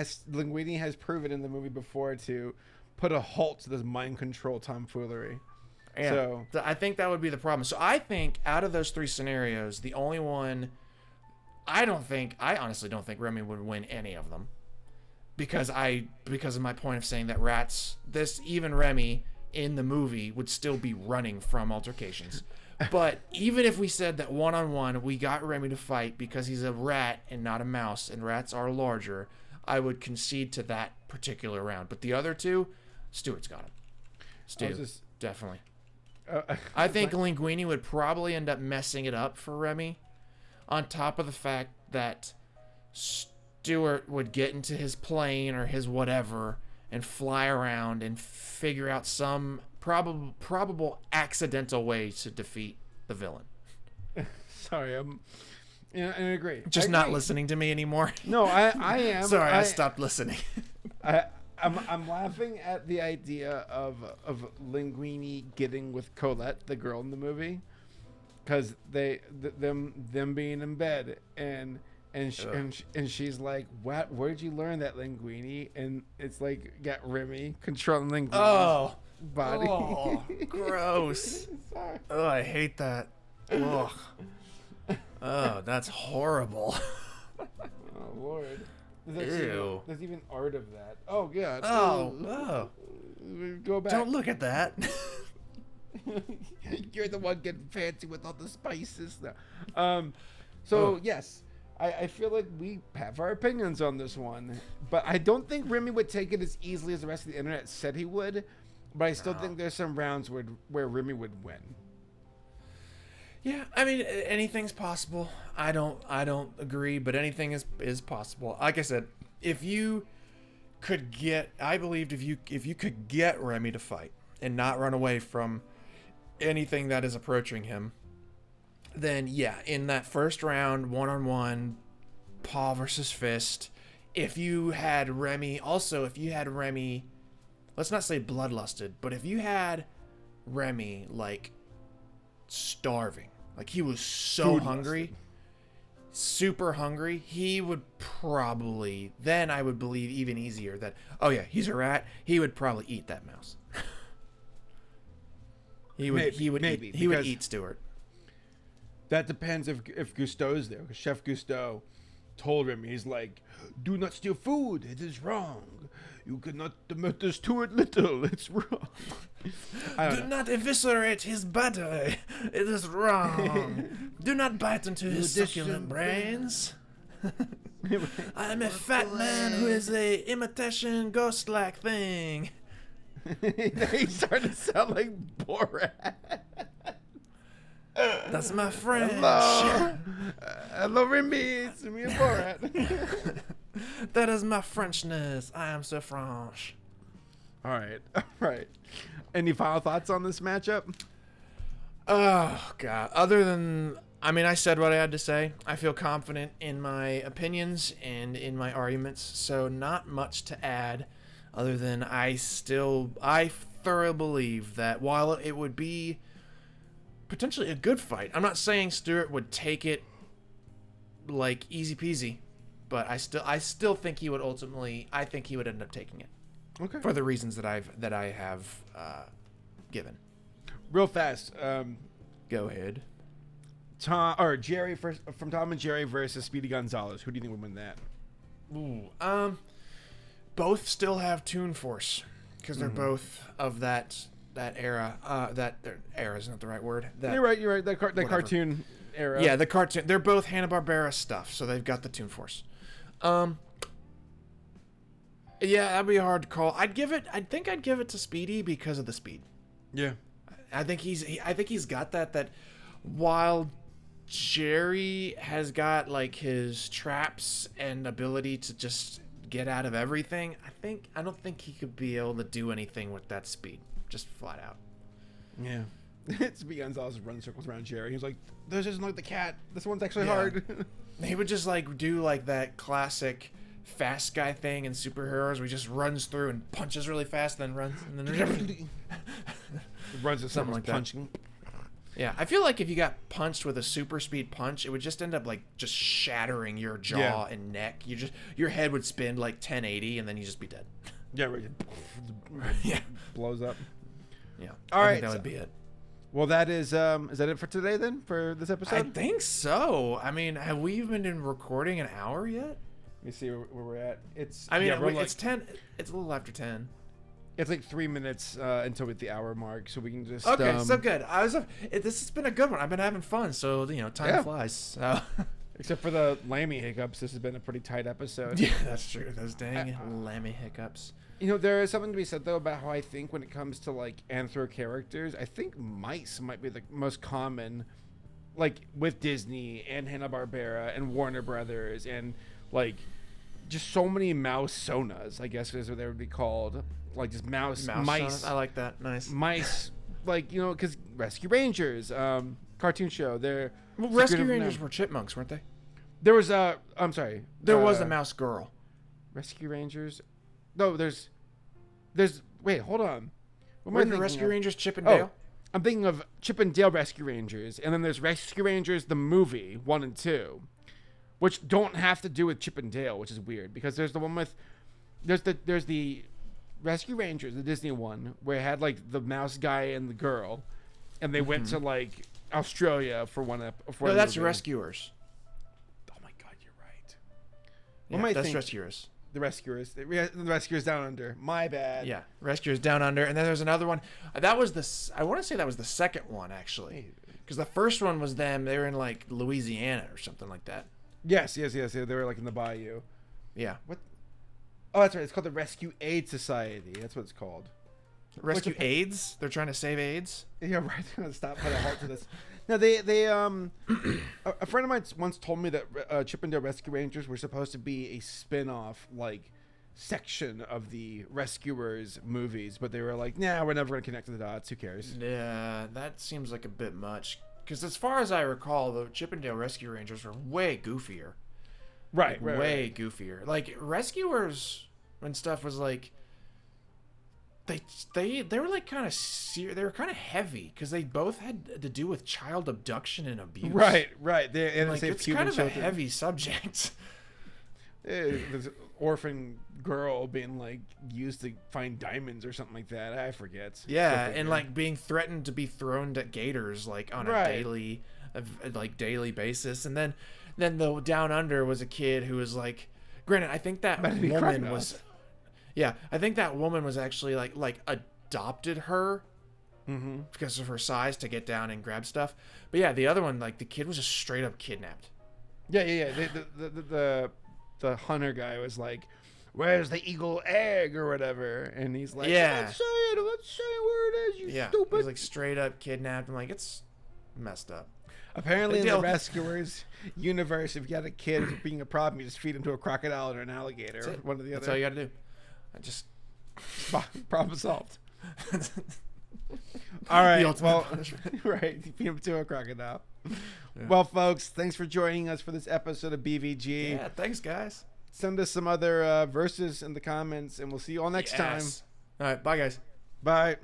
has proven in the movie before to put a halt to this mind control tomfoolery. Yeah. So I think that would be the problem. So I think out of those three scenarios, the only one I honestly don't think Remy would win any of them. Because of my point of saying that even Remy in the movie would still be running from altercations. But even if we said that one-on-one, we got Remy to fight because he's a rat and not a mouse, and rats are larger, I would concede to that particular round. But the other two, Stuart's got him. Definitely. I think Linguine would probably end up messing it up for Remy, on top of the fact that Stuart would get into his plane or his whatever and fly around and figure out some probable accidental way to defeat the villain. Sorry, I agree. Just not listening to me anymore. No, I am. Sorry, I stopped listening. I'm laughing at the idea of Linguine getting with Colette, the girl in the movie, because them being in bed and she's like, "What? Where did you learn that, Linguine?" And it's like got Remy controlling Linguine's body. Oh, gross. Sorry. Oh, I hate that. Ugh. Oh, that's horrible. Oh Lord. Ew. There's even art of that. Oh yeah. Oh. Go back. Don't look at that. You're the one getting fancy with all the spices now. Yes, I feel like we have our opinions on this one, but I don't think Remy would take it as easily as the rest of the internet said he would. But I still think there's some rounds where Remy would win. Yeah, I mean, anything's possible. I don't agree, but anything is possible. Like I said, if you could get Remy to fight and not run away from anything that is approaching him, then yeah, in that first round, one-on-one, paw versus fist, if you had Remy, let's not say bloodlusted, but if you had Remy like starving, like he was so hungry, super hungry, he would probably, then I would believe even easier that, oh yeah, he's a rat, he would probably eat that mouse. He would eat Stuart. That depends if Gusteau's there. Because Chef Gusteau told him, he's like, "Do not steal food. It is wrong. You cannot murder Stuart Little. It's wrong." Do not eviscerate his body. It is wrong. Do not bite into his succulent brains. I am a fat man who is a imitation ghost-like thing. He started to sound like Borat. That's my French. Hello, Remy. It's me and Borat. That is my Frenchness. I am so French. All right. Any final thoughts on this matchup? Oh God! Other than I mean, I said what I had to say. I feel confident in my opinions and in my arguments, so not much to add other than I thoroughly believe that while it would be potentially a good fight, I'm not saying Stuart would take it like easy peasy, but I still think he would I think he would end up taking it. Okay. For the reasons that I have given. Real fast. Go ahead. Jerry from Tom and Jerry versus Speedy Gonzalez. Who do you think would win that? Ooh. Both still have Toon Force because they're both of that era. That era isn't the right word. You're right. That cartoon era. Yeah, the cartoon. They're both Hanna-Barbera stuff, so they've got the Toon Force. Yeah, that'd be hard to call. I think I'd give it to Speedy because of the speed. Yeah. I think he's got that while Jerry has got like his traps and ability to just get out of everything, I don't think he could be able to do anything with that speed, just flat out. Yeah. Speedy Gonzalez running circles around Jerry. He's like, "This isn't like the cat. This one's actually hard." He would just like do like that classic fast guy thing in superheroes where he just runs through and punches really fast, then runs and then runs in something like punching. that. Yeah, I feel like if you got punched with a super speed punch, it would just end up like just shattering your jaw and neck. Your head would spin like 1080 and then you just be dead. Yeah, right. Yeah, blows up. Yeah. All I right, think that would be it. Well, that is that it for today then for this episode? I think so. I mean, have we even been recording an hour yet? Let me see where we're at. It's it's 10. It's a little after 10. It's like 3 minutes until we hit the hour mark, so we can just. Okay, so good. This has been a good one. I've been having fun, so time flies. So. Except for the lammy hiccups, this has been a pretty tight episode. Yeah, that's true. Those dang lammy hiccups. There is something to be said though about how I think when it comes to like anthro characters, I think mice might be the most common, like with Disney and Hanna-Barbera and Warner Brothers and like just so many mouse sonas, I guess is what they would be called. Like just mice. Sonas. I like that. Nice. Mice, like, because Rescue Rangers, cartoon show, Rescue Rangers were chipmunks, weren't they? There was I'm sorry. There was a mouse girl. Rescue Rangers. No, there's. Wait, hold on. Weren't the Rescue Rangers Chip and Dale? I'm thinking of Chip and Dale Rescue Rangers, and then there's Rescue Rangers the movie 1 and 2, which don't have to do with Chip and Dale, which is weird because there's the one with there's the Rescue Rangers, the Disney one, where it had like the mouse guy and the girl, and they went to like Australia for one No, that's Rescuers. Oh my God, you're right. Yeah, that's Rescuers. The Rescuers Down Under. My bad. Yeah, Rescuers Down Under, and then there's another one. That was I want to say that was the second one actually, because the first one was them. They were in like Louisiana or something like that. Yes. They were like in the bayou. Yeah. What? Oh, that's right. It's called the Rescue Aid Society. That's what it's called. Rescue AIDS? They're trying to save AIDS? Yeah, right. Stop. Put a halt to this. No, they a friend of mine once told me that Chip and Dale Rescue Rangers were supposed to be a spin-off, like, section of the Rescuers movies, but they were like, nah, we're never going to connect the dots. Who cares? Yeah, that seems like a bit much. Because as far as I recall, the Chip and Dale Rescue Rangers were way goofier. Right. Way goofier. Like, Rescuers and stuff was like... They were like kind of they were kind of heavy because they both had to do with child abduction and abuse. Right. It's kind of a heavy subject. There's an orphan girl being like used to find diamonds or something like that. I forget. Yeah, and like being threatened to be thrown at gators like on a daily basis, and then the Down Under was a kid who was like, granted, I think that woman was. Yeah, I think that woman was actually like adopted her because of her size to get down and grab stuff. But yeah, the other one, like the kid was just straight up kidnapped. Yeah. The hunter guy was like, "Where's the eagle egg?" or whatever, and he's like, "Yeah, let's say where it is, you stupid." He's like straight up kidnapped. I'm like, it's messed up. Apparently, in the Rescuers universe, if you got a kid being a problem, you just feed him to a crocodile or an alligator, or one or the other. That's all you got to do. I just problem solved. All right. Well, punishment. Right. Feed him to a crocodile. Yeah. Well, folks, thanks for joining us for this episode of BvG. Yeah, thanks, guys. Send us some other verses in the comments, and we'll see you all next time. All right, bye, guys. Bye.